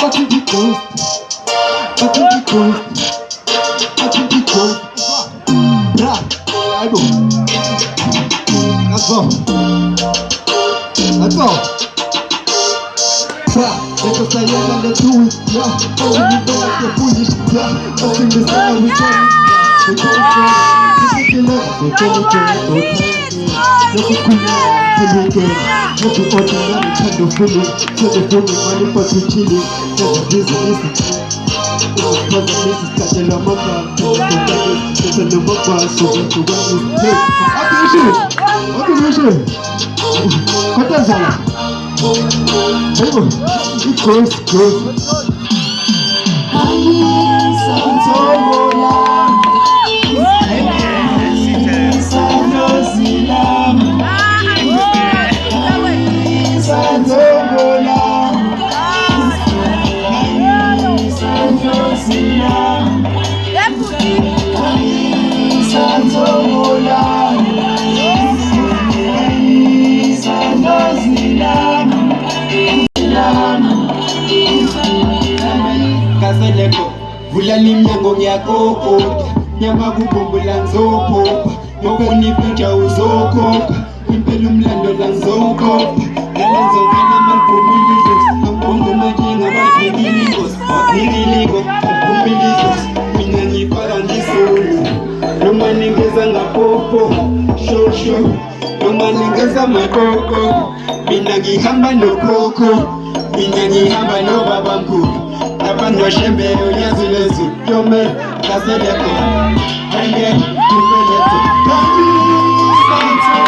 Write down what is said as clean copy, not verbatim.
Let's go. Let us say yeah, let's do it. Yeah, oh, you know like you're foolish. Yeah, nothing to say, we turn it. We turn it. We turn it. Look at Queen, look at Ozone, kind of feeling. So the feeling, money for to chilling. There's a business. Because the business got the lumber. There's a lumber, so we to run this. Hey, what do you say? What does that? It goes. Vula limyango ngiyakoko nyama kubumbula ngizophopha ngokunipitha uzokhopha impela umlando la ngizokhopha ngalenzokana amavumilizo ngomajinga abazikiliko nikiliko umbilizo mina ngifaka ndisulu noma ningeza ngapopo shosho noma ningeza makoko mina ngihamba nokhokho mina ngihamba nobabamkhulu Abando shembe uyazi lezu Yome kaseleko Enge tupeleto Kami Santo